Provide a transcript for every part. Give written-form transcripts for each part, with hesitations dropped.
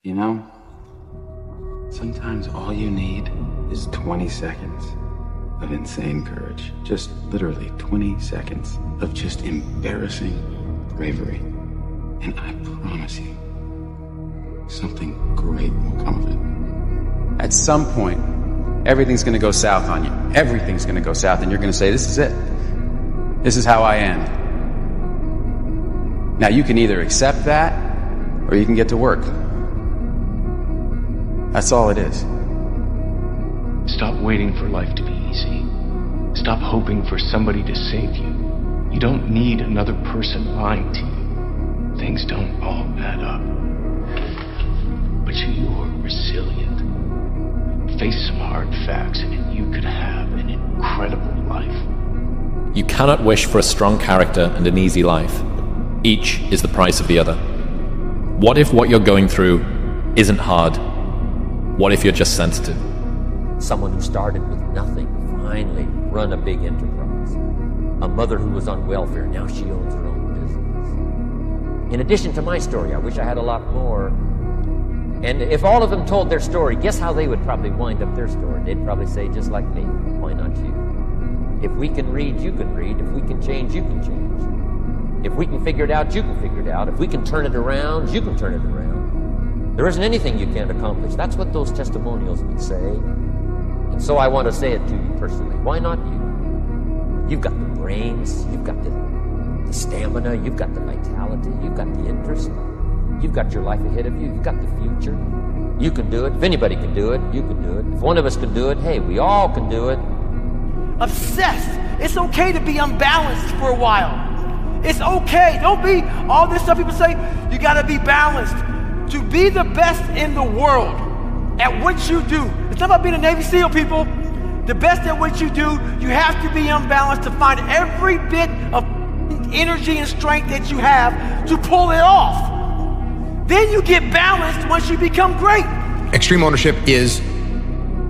You know, sometimes all you need is 20 seconds of insane courage. Just literally 20 seconds of just embarrassing bravery. And I promise you, something great will come of it. At some point, everything's going to go south on you. Everything's going to go south, and you're going to say, this is it. This is how I end. Now, you can either accept that, or you can get to work. That's all it is. Stop waiting for life to be easy. Stop hoping for somebody to save you. You don't need another person lying to you. Things don't all add up. But you're resilient. Face some hard facts and you could have an incredible life. You cannot wish for a strong character and an easy life. Each is the price of the other. What if what you're going through isn't hard? What if you're just sensitive? Someone who started with nothing finally run a big enterprise. A mother who was on welfare, now she owns her own business. In addition to my story, I wish I had a lot more. And if all of them told their story, guess how they would probably wind up their story? They'd probably say, just like me, why not you? If we can read, you can read. If we can change, you can change. If we can figure it out, you can figure it out. If we can turn it around, you can turn it around. There isn't anything you can't accomplish. That's what those testimonials would say. And so I want to say it to you personally. Why not you? You've got the brains, you've got the stamina, you've got the vitality, you've got the interest, you've got your life ahead of you, you've got the future. You can do it. If anybody can do it, you can do it. If one of us can do it, hey, we all can do it. Obsessed. It's okay to be unbalanced for a while. It's okay. Don't be all this stuff people say, you got to be balanced. To be the best in the world at what you do. It's not about being a Navy SEAL, people. The best at what you do, you have to be unbalanced to find every bit of energy and strength that you have to pull it off. Then you get balanced once you become great. Extreme ownership is,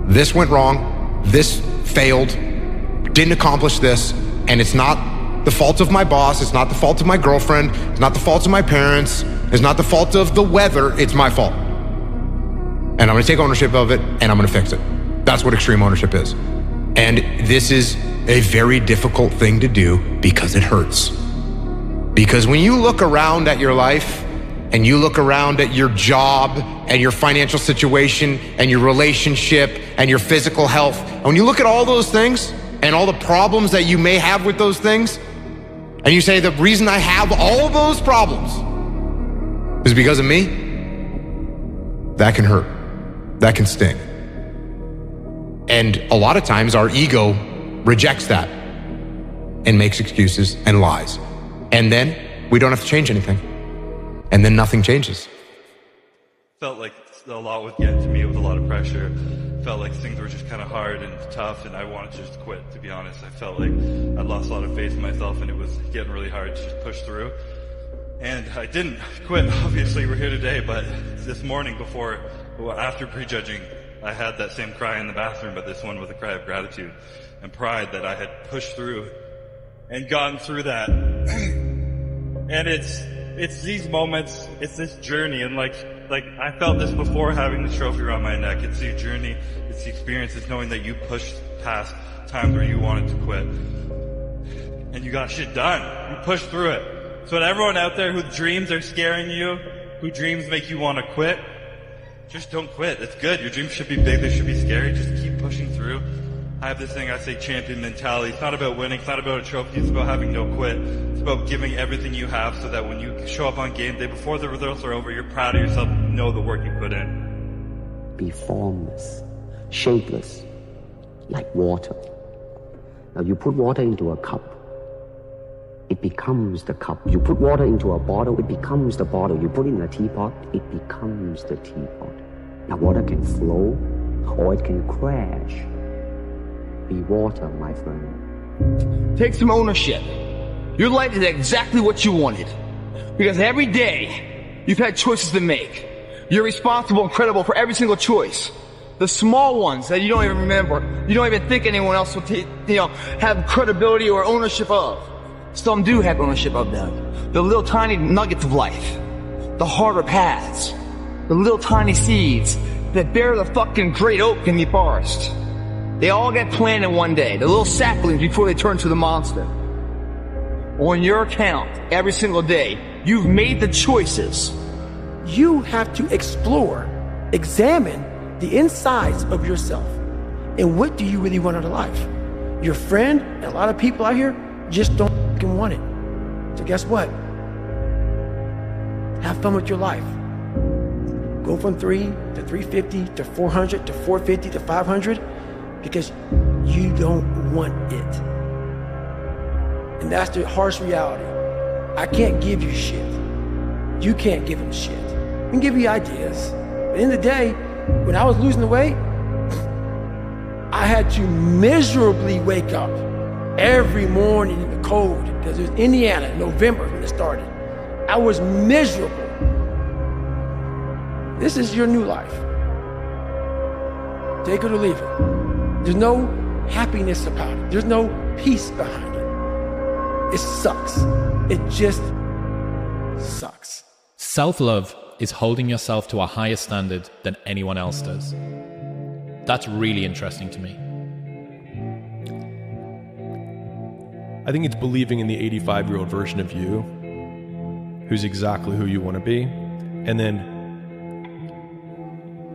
this went wrong, this failed, didn't accomplish this, and it's not the fault of my boss, it's not the fault of my girlfriend, it's not the fault of my parents, it's not the fault of the weather, it's my fault. And I'm gonna take ownership of it, and I'm gonna fix it. That's what extreme ownership is. And this is a very difficult thing to do because it hurts. Because when you look around at your life, and you look around at your job, and your financial situation, and your relationship, and your physical health, and when you look at all those things, and all the problems that you may have with those things, and you say, the reason I have all those problems is because of me, that can hurt. That can sting. And a lot of times our ego rejects that and makes excuses and lies. And then we don't have to change anything. And then nothing changes. Felt like a lot was getting to me. It was a lot of pressure. Felt like things were just kind of hard and tough, and I wanted to just quit, to be honest. I felt like I lost a lot of faith in myself, and it was getting really hard to just push through. And I didn't quit. Obviously, we're here today, but this morning after prejudging, I had that same cry in the bathroom, but this one was a cry of gratitude and pride that I had pushed through and gotten through that. And it's these moments, it's this journey, and like I felt this before having the trophy around my neck. It's the journey, it's the experience, it's knowing that you pushed past times where you wanted to quit. And you got shit done. You pushed through it. So to everyone out there whose dreams are scaring you, whose dreams make you want to quit, just don't quit. It's good. Your dreams should be big, they should be scary. Just keep pushing through. I have this thing I say, champion mentality. It's not about winning, it's not about a trophy, it's about having no quit. It's about giving everything you have so that when you show up on game day, before the results are over, you're proud of yourself, you know the work you put in. Be formless, shapeless, like water. Now you put water into a cup, it becomes the cup. You put water into a bottle, it becomes the bottle. You put it in a teapot, it becomes the teapot. Now water can flow, or it can crash. Be water, my friend. Take some ownership. Your life is exactly what you wanted. Because every day, you've had choices to make. You're responsible and credible for every single choice. The small ones that you don't even remember, you don't even think anyone else will have credibility or ownership of. Some do have ownership of them. The little tiny nuggets of life. The harder paths. the little tiny seeds that bear the fucking great oak in the forest. They all get planted one day, the little saplings before they turn to the monster. On your account, every single day, you've made the choices. You have to explore, examine the insides of yourself. And what do you really want out of life? Your friend and a lot of people out here just don't fucking want it. So guess what? Have fun with your life. Go from 3 to 350 to 400 to 450 to 500 because you don't want it. And that's the harsh reality. I can't give you shit. You can't give them shit. I can give you ideas. But at the end of the day, when I was losing the weight, I had to miserably wake up every morning in the cold because it was Indiana, November when it started. I was miserable. This is your new life. Take it or leave it. There's no happiness about it. There's no peace behind it. It sucks. It just sucks. Self-love is holding yourself to a higher standard than anyone else does. That's really interesting to me. I think it's believing in the 85-year-old version of you, who's exactly who you want to be, and then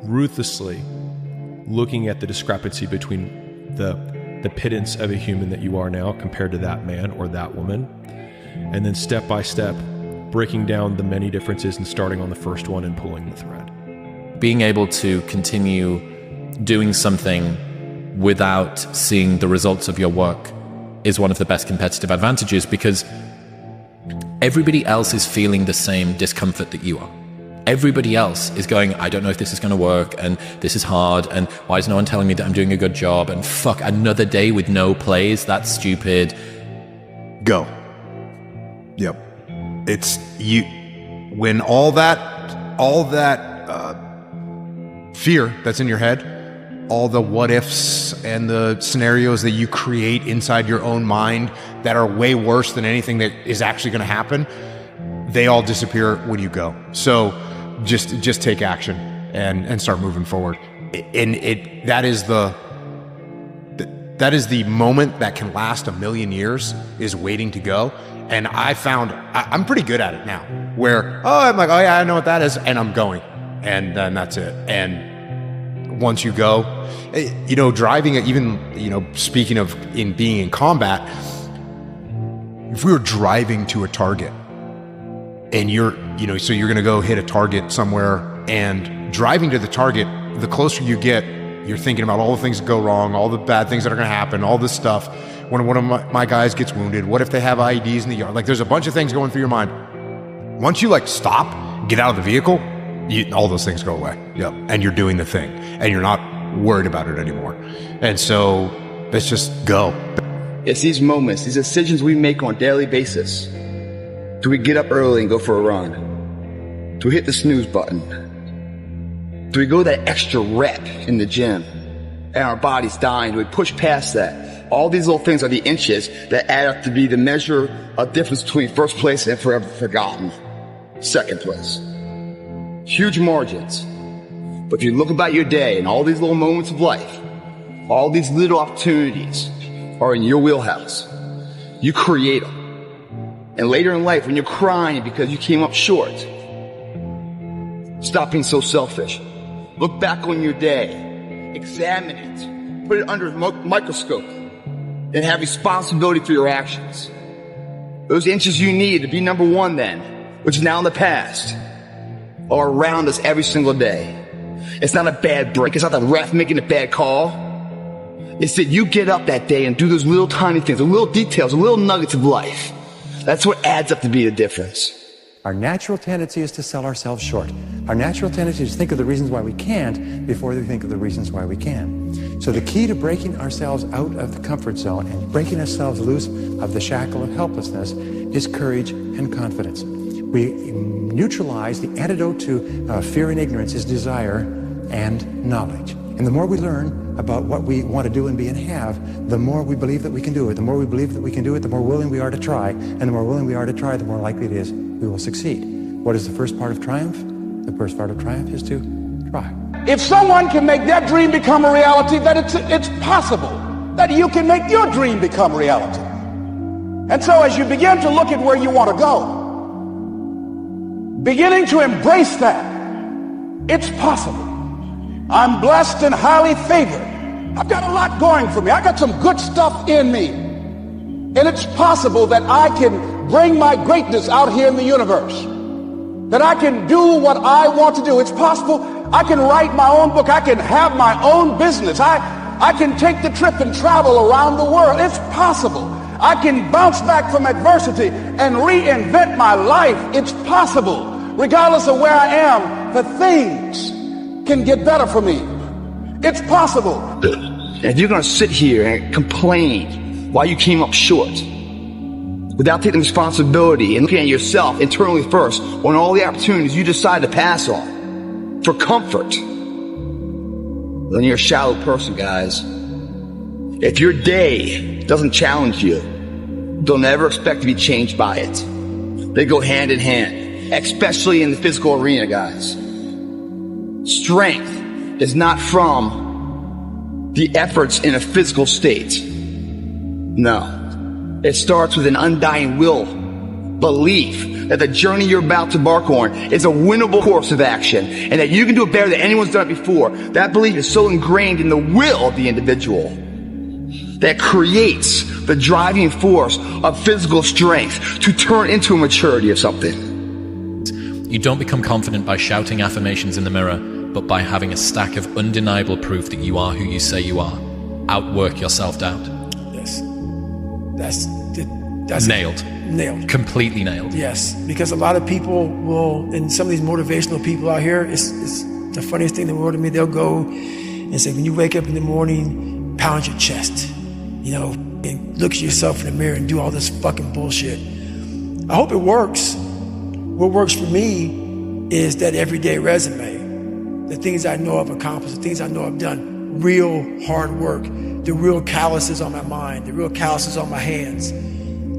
ruthlessly looking at the discrepancy between the pittance of a human that you are now compared to that man or that woman, and then step by step breaking down the many differences and starting on the first one and pulling the thread. Being able to continue doing something without seeing the results of your work is one of the best competitive advantages, because everybody else is feeling the same discomfort that you are. Everybody else is going, I don't know if this is going to work, and this is hard, and why is no one telling me that I'm doing a good job, and fuck, another day with no plays, that's stupid. Go. Yep. It's you, when all that fear that's in your head, all the what ifs and the scenarios that you create inside your own mind that are way worse than anything that is actually going to happen, they all disappear when you go. So just take action and start moving forward. And that is the moment that can last a million years, is waiting to go. And I found I'm pretty good at it now, where, I'm like, oh yeah, I know what that is, and I'm going, and then that's it. And once you go, driving, even, speaking of being in combat, if we were driving to a target and so you're going to go hit a target somewhere, and driving to the target, the closer you get, you're thinking about all the things that go wrong, all the bad things that are going to happen, all this stuff. When one of my guys gets wounded, what if they have IEDs in the yard? Like, there's a bunch of things going through your mind. Once you stop, get out of the vehicle, all those things go away. Yep. And you're doing the thing, and you're not worried about it anymore. And so let's just go. It's these moments, these decisions we make on a daily basis. Do we get up early and go for a run? Do we hit the snooze button? Do we go that extra rep in the gym and our body's dying? Do we push past that? All these little things are the inches that add up to be the measure of difference between first place and forever forgotten second place. Huge margins. But if you look about your day and all these little moments of life, all these little opportunities are in your wheelhouse. You create them. And later in life, when you're crying because you came up short, stop being so selfish. Look back on your day, examine it, put it under a microscope, and have responsibility for your actions. Those inches you need to be number one then, which is now in the past, are around us every single day. It's not a bad break. It's not the ref making a bad call. It's that you get up that day and do those little tiny things, the little details, the little nuggets of life. That's what adds up to be the difference. Our natural tendency is to sell ourselves short. Our natural tendency is to think of the reasons why we can't before we think of the reasons why we can. So the key to breaking ourselves out of the comfort zone and breaking ourselves loose of the shackle of helplessness is courage and confidence. We neutralize the antidote to fear and ignorance is desire and knowledge. And the more we learn about what we want to do and be and have, the more we believe that we can do it. The more we believe that we can do it, the more willing we are to try. And the more willing we are to try, the more likely it is we will succeed. What is the first part of triumph? The first part of triumph is to try. If someone can make their dream become a reality, then it's possible that you can make your dream become reality. And so as you begin to look at where you want to go, beginning to embrace that, it's possible. I'm blessed and highly favored. I've got a lot going for me. I got some good stuff in me. And it's possible that I can bring my greatness out here in the universe. That I can do what I want to do. It's possible I can write my own book. I can have my own business. I can take the trip and travel around the world. It's possible. I can bounce back from adversity and reinvent my life. It's possible. Regardless of where I am, the things can get better for me. It's possible. If you're going to sit here and complain why you came up short, without taking responsibility and looking at yourself internally first, on all the opportunities you decide to pass on for comfort, then you're a shallow person, guys. If your day doesn't challenge you, don't ever expect to be changed by it. They go hand in hand, especially in the physical arena, guys. Strength is not from the efforts in a physical state. No. It starts with an undying will, belief that the journey you're about to embark on is a winnable course of action and that you can do it better than anyone's done it before. That belief is so ingrained in the will of the individual that creates the driving force of physical strength to turn into a maturity of something. You don't become confident by shouting affirmations in the mirror, but by having a stack of undeniable proof that you are who you say you are. Outwork your self-doubt. Yes. That's nailed. Nailed. Completely nailed. Yes, because a lot of people will, and some of these motivational people out here, it's the funniest thing in the world to me. They'll go and say, when you wake up in the morning, pound your chest, and look at yourself in the mirror and do all this fucking bullshit. I hope it works. What works for me is that everyday resume, the things I know I've accomplished, the things I know I've done, real hard work, the real calluses on my mind, the real calluses on my hands.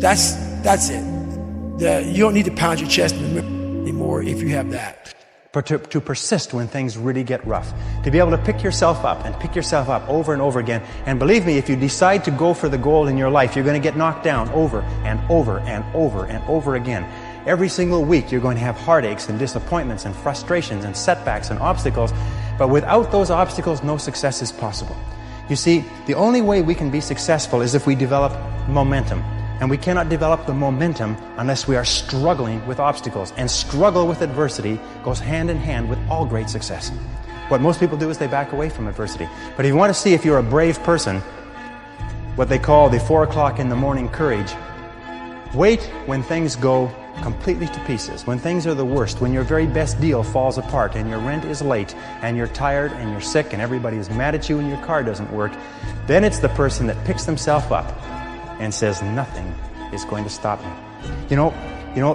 That's it. You don't need to pound your chest in the mirror anymore if you have that. But to persist when things really get rough. To be able to pick yourself up and pick yourself up over and over again. And believe me, if you decide to go for the goal in your life, you're going to get knocked down over and over and over and over again. Every single week you're going to have heartaches and disappointments and frustrations and setbacks and obstacles. But without those obstacles, no success is possible. You see, the only way we can be successful is if we develop momentum. And we cannot develop the momentum unless we are struggling with obstacles. And struggle with adversity goes hand in hand with all great success. What most people do is they back away from adversity. But if you want to see if you're a brave person, what they call the 4 o'clock in the morning courage, wait when things go completely to pieces, when things are the worst, when your very best deal falls apart and your rent is late and you're tired and you're sick and everybody is mad at you and your car doesn't work, then it's the person that picks themselves up and says, nothing is going to stop me. You know,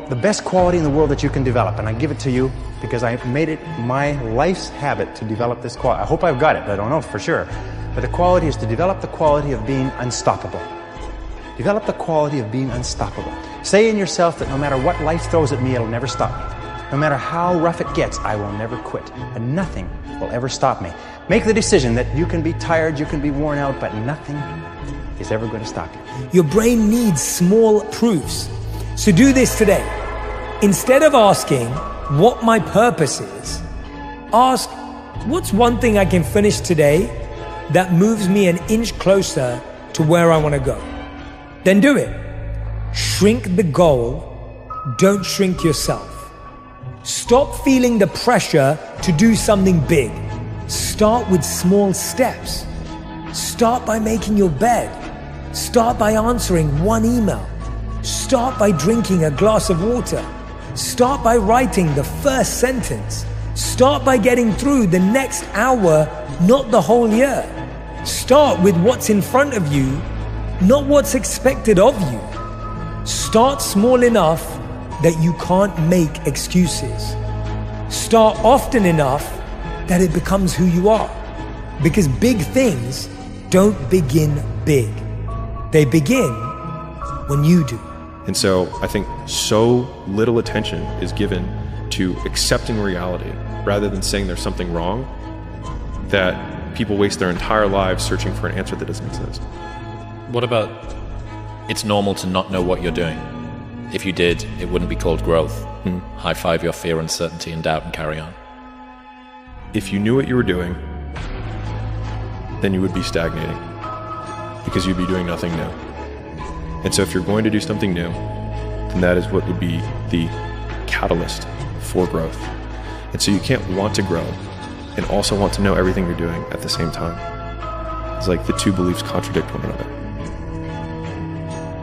the best quality in the world that you can develop, and I give it to you because I made it my life's habit to develop this quality. I hope I've got it, I don't know for sure. But the quality is to develop the quality of being unstoppable. Develop the quality of being unstoppable. Say in yourself that no matter what life throws at me, it'll never stop me. No matter how rough it gets, I will never quit. And nothing will ever stop me. Make the decision that you can be tired, you can be worn out, but nothing is ever going to stop you. Your brain needs small proofs. So do this today. Instead of asking what my purpose is, ask what's one thing I can finish today that moves me an inch closer to where I want to go. Then do it. Shrink the goal. Don't shrink yourself. Stop feeling the pressure to do something big. Start with small steps. Start by making your bed. Start by answering one email. Start by drinking a glass of water. Start by writing the first sentence. Start by getting through the next hour, not the whole year. Start with what's in front of you, not what's expected of you. Start small enough that you can't make excuses. Start often enough that it becomes who you are. Because big things don't begin big. They begin when you do. And so I think so little attention is given to accepting reality rather than saying there's something wrong, that people waste their entire lives searching for an answer that doesn't exist. What about it's normal to not know what you're doing? If you did, it wouldn't be called growth. High five your fear, uncertainty, and doubt and carry on. If you knew what you were doing, then you would be stagnating because you'd be doing nothing new. And so if you're going to do something new, then that is what would be the catalyst for growth. And so you can't want to grow and also want to know everything you're doing at the same time. It's like the two beliefs contradict one another.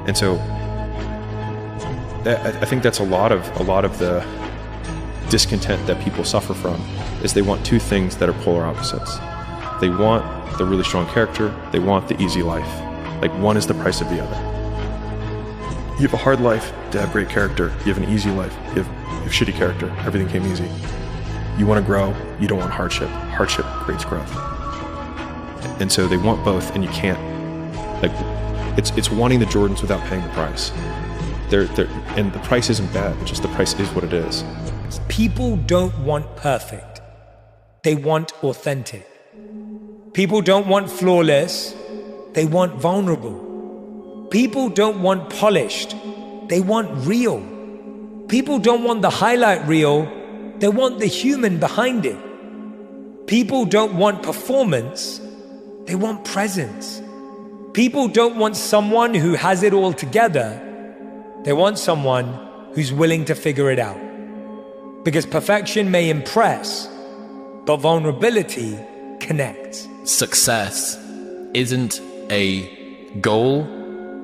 And so I think that's a lot of the discontent that people suffer from, is they want two things that are polar opposites. They want the really strong character, they want the easy life. Like, one is the price of the other. You have a hard life to have great character. You have an easy life, you have shitty character, everything came easy. You want to grow, you don't want hardship. Hardship creates growth. And so they want both, and you can't. Like, it's wanting the Jordans without paying the price. And the price isn't bad, it's just the price is what it is. People don't want perfect. They want authentic. People don't want flawless. They want vulnerable. People don't want polished. They want real. People don't want the highlight reel. They want the human behind it. People don't want performance. They want presence. People don't want someone who has it all together. They want someone who's willing to figure it out. Because perfection may impress, but vulnerability connects. Success isn't a goal,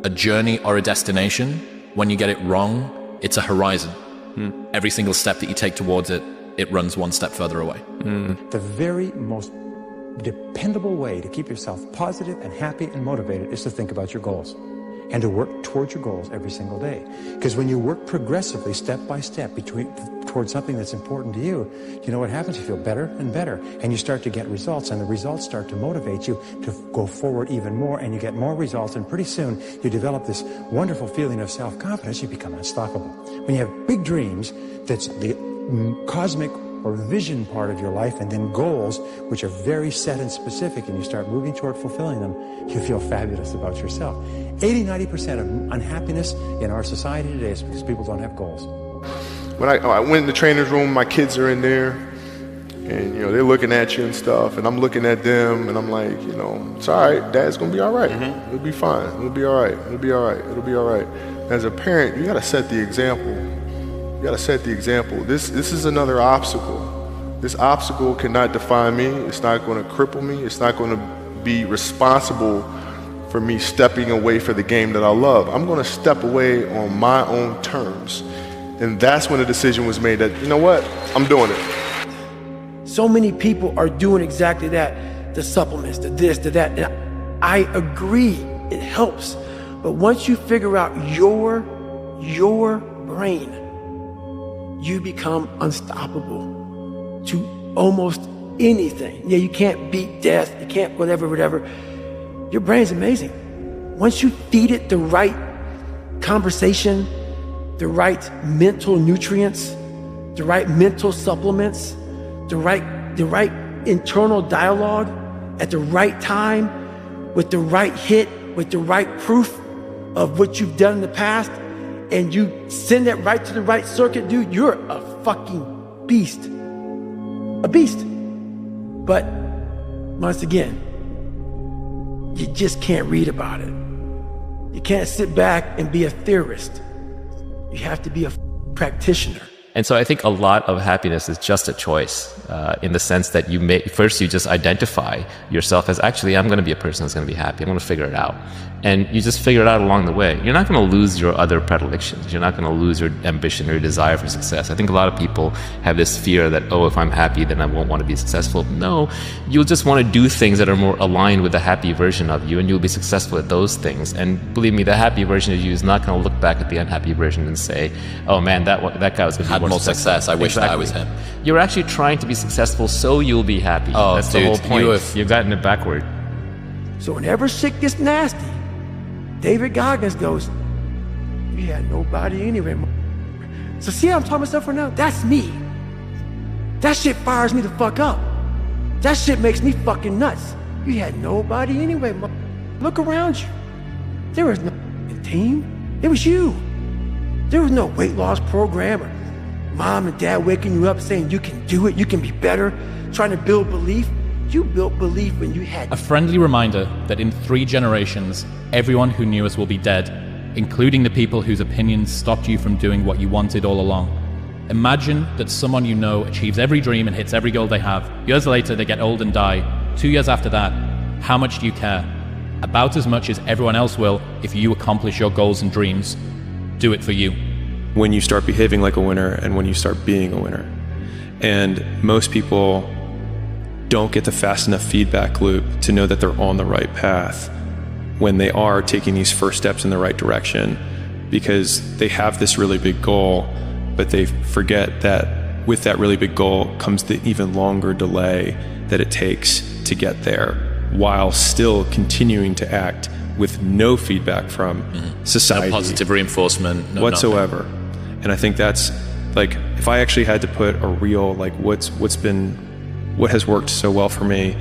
a journey, or a destination. When you get it wrong, it's a horizon. Every single step that you take towards it, it runs one step further away. The very most dependable way to keep yourself positive and happy and motivated is to think about your goals and to work towards your goals every single day. Because when you work progressively, step by step, towards something that's important to you, you know what happens? You feel better and better, and you start to get results, and the results start to motivate you to go forward even more, and you get more results, and pretty soon you develop this wonderful feeling of self-confidence. You become unstoppable. When you have big dreams, that's the cosmic or vision part of your life, and then goals, which are very set and specific, and you start moving toward fulfilling them, you feel fabulous about yourself. 80-90% of unhappiness in our society today is because people don't have goals. When I went in the trainer's room, my kids are in there, and they're looking at you and stuff, and I'm looking at them, and I'm like, it's all right, Dad's gonna be all right. It'll be fine. It'll be all right. It'll be all right. It'll be all right. As a parent, you gotta set the example. You gotta set the example. This is another obstacle. This obstacle cannot define me. It's not gonna cripple me. It's not gonna be responsible for me stepping away for the game that I love. I'm gonna step away on my own terms. And that's when the decision was made that, you know what, I'm doing it. So many people are doing exactly that. The supplements, the this, the that. And I agree, it helps. But once you figure out your brain, you become unstoppable to almost anything. Yeah, you can't beat death, you can't whatever. Your brain's amazing. Once you feed it the right conversation, the right mental nutrients, the right mental supplements, the right internal dialogue at the right time, with the right hit, with the right proof of what you've done in the past, and you send that right to the right circuit, dude, you're a fucking beast. A beast. But once again, you just can't read about it. You can't sit back and be a theorist. You have to be a practitioner. And so I think a lot of happiness is just a choice, in the sense that you just identify yourself as, actually, I'm going to be a person that's going to be happy. I'm going to figure it out. And you just figure it out along the way. You're not going to lose your other predilections. You're not going to lose your ambition or your desire for success. I think a lot of people have this fear that, if I'm happy, then I won't want to be successful. No, you'll just want to do things that are more aligned with the happy version of you, and you'll be successful at those things. And believe me, the happy version of you is not going to look back at the unhappy version and say, oh man, that guy was going to be more success. I wish that I was him. You're actually trying to be successful so you'll be happy. Oh, that's dude, the whole point. You've gotten it backward. So whenever shit gets nasty, David Goggins goes, "You had nobody anyway." So see how I'm talking myself right now? That's me. That shit fires me the fuck up. That shit makes me fucking nuts. You had nobody anyway, look around you. There was no team. It was you. There was no weight loss program or mom and dad waking you up saying you can do it, you can be better, trying to build belief. You built belief when you had... A friendly reminder that in 3 generations, everyone who knew us will be dead, including the people whose opinions stopped you from doing what you wanted all along. Imagine that someone you know achieves every dream and hits every goal they have. Years later, they get old and die. 2 years after that, how much do you care? About as much as everyone else will if you accomplish your goals and dreams. Do it for you. When you start behaving like a winner and when you start being a winner. And most people don't get the fast enough feedback loop to know that they're on the right path when they are taking these first steps in the right direction, because they have this really big goal, but they forget that with that really big goal comes the even longer delay that it takes to get there, while still continuing to act with no feedback from society. No positive reinforcement. No whatsoever. Nothing. And I think that's like, if I actually had to put a real, like what has worked so well for me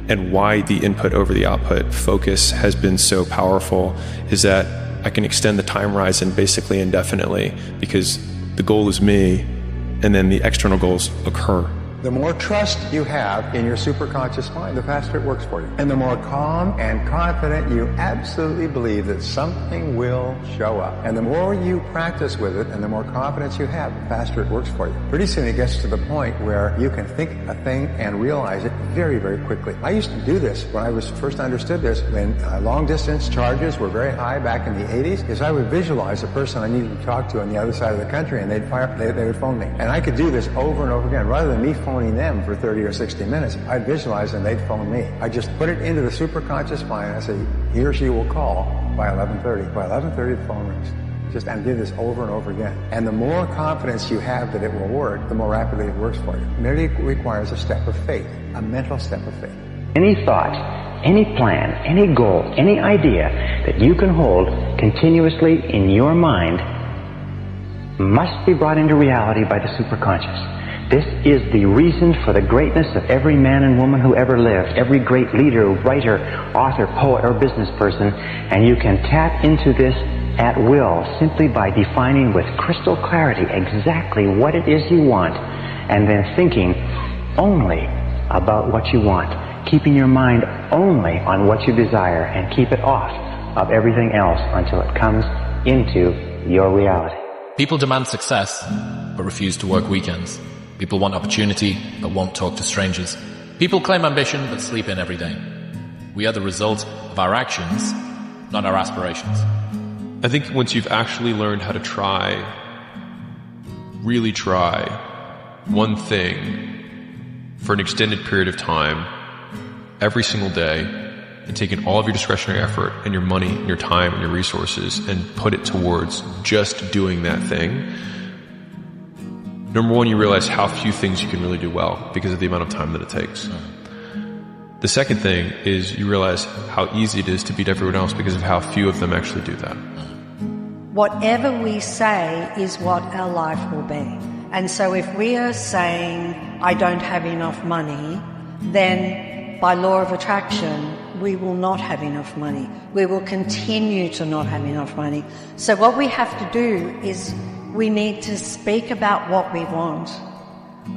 and why the input over the output focus has been so powerful, is that I can extend the time horizon basically indefinitely, because the goal is me and then the external goals occur. The more trust you have in your superconscious mind, the faster it works for you. And the more calm and confident you absolutely believe that something will show up. And the more you practice with it and the more confidence you have, the faster it works for you. Pretty soon it gets to the point where you can think a thing and realize it very, very quickly. I used to do this when I was first understood this, when long distance charges were very high back in the 80s, is I would visualize the person I needed to talk to on the other side of the country, and they would phone me. And I could do this over and over again, rather than me phoning them for 30 or 60 minutes. I'd visualize and they'd phone me. I just put it into the superconscious mind. I say, he or she will call by 11:30. By 11:30, the phone rings. And do this over and over again. And the more confidence you have that it will work, the more rapidly it works for you. It merely requires a step of faith, a mental step of faith. Any thought, any plan, any goal, any idea that you can hold continuously in your mind must be brought into reality by the superconscious. This is the reason for the greatness of every man and woman who ever lived, every great leader, writer, author, poet, or business person, and you can tap into this at will simply by defining with crystal clarity exactly what it is you want, and then thinking only about what you want, keeping your mind only on what you desire, and keep it off of everything else until it comes into your reality. People demand success, but refuse to work weekends. People want opportunity, but won't talk to strangers. People claim ambition, but sleep in every day. We are the result of our actions, not our aspirations. I think once you've actually learned how to try, really try, one thing for an extended period of time, every single day, and taken all of your discretionary effort and your money and your time and your resources and put it towards just doing that thing, number one, you realize how few things you can really do well because of the amount of time that it takes. The second thing is you realize how easy it is to beat everyone else because of how few of them actually do that. Whatever we say is what our life will be. And so if we are saying, I don't have enough money, then by law of attraction, we will not have enough money. We will continue to not have enough money. So what we have to do is we need to speak about what we want.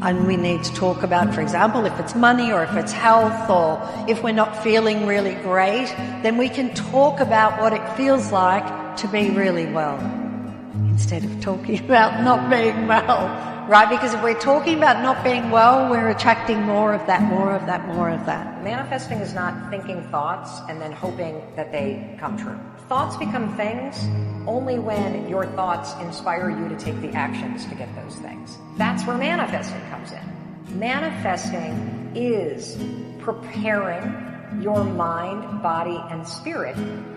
And we need to talk about, for example, if it's money or if it's health, or if we're not feeling really great, then we can talk about what it feels like to be really well, instead of talking about not being well, right? Because if we're talking about not being well, we're attracting more of that, more of that, more of that. Manifesting is not thinking thoughts and then hoping that they come true. Thoughts become things only when your thoughts inspire you to take the actions to get those things. That's where manifesting comes in. Manifesting is preparing your mind, body, and spirit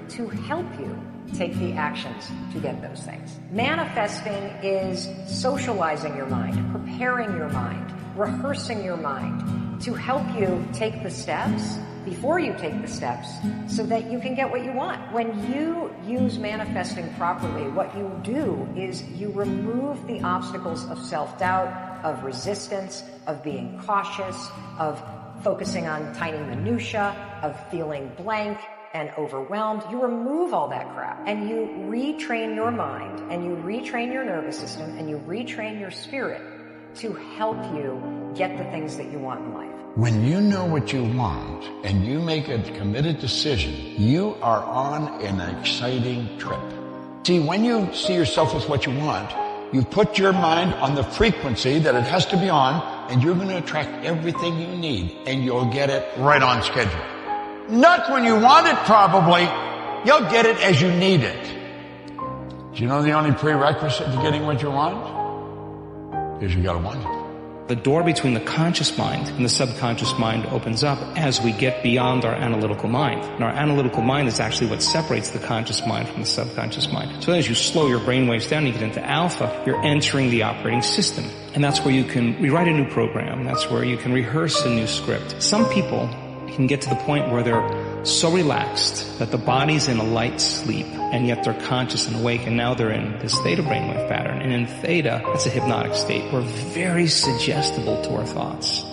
to help you take the actions to get those things. Manifesting is socializing your mind, preparing your mind, rehearsing your mind to help you take the steps before you take the steps so that you can get what you want. When you use manifesting properly, what you do is you remove the obstacles of self-doubt, of resistance, of being cautious, of focusing on tiny minutia, of feeling blank and overwhelmed. You remove all that crap and you retrain your mind and you retrain your nervous system and you retrain your spirit to help you get the things that you want in life. When you know what you want and you make a committed decision, you are on an exciting trip. See, when you see yourself with what you want, you put your mind on the frequency that it has to be on, and you're going to attract everything you need, and you'll get it right on schedule. Not when you want it, probably. You'll get it as you need it. Do you know the only prerequisite to getting what you want? Is you got to want it. The door between the conscious mind and the subconscious mind opens up as we get beyond our analytical mind. And our analytical mind is actually what separates the conscious mind from the subconscious mind. So as you slow your brain waves down, you get into alpha, you're entering the operating system. And that's where you can rewrite a new program. That's where you can rehearse a new script. Some people can get to the point where they're so relaxed that the body's in a light sleep, and yet they're conscious and awake, and now they're in this theta brainwave pattern. And in theta, that's a hypnotic state. We're very suggestible to our thoughts.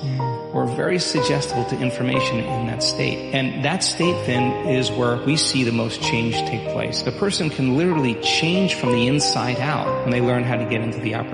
We're very suggestible to information in that state. And that state then is where we see the most change take place. The person can literally change from the inside out when they learn how to get into the operating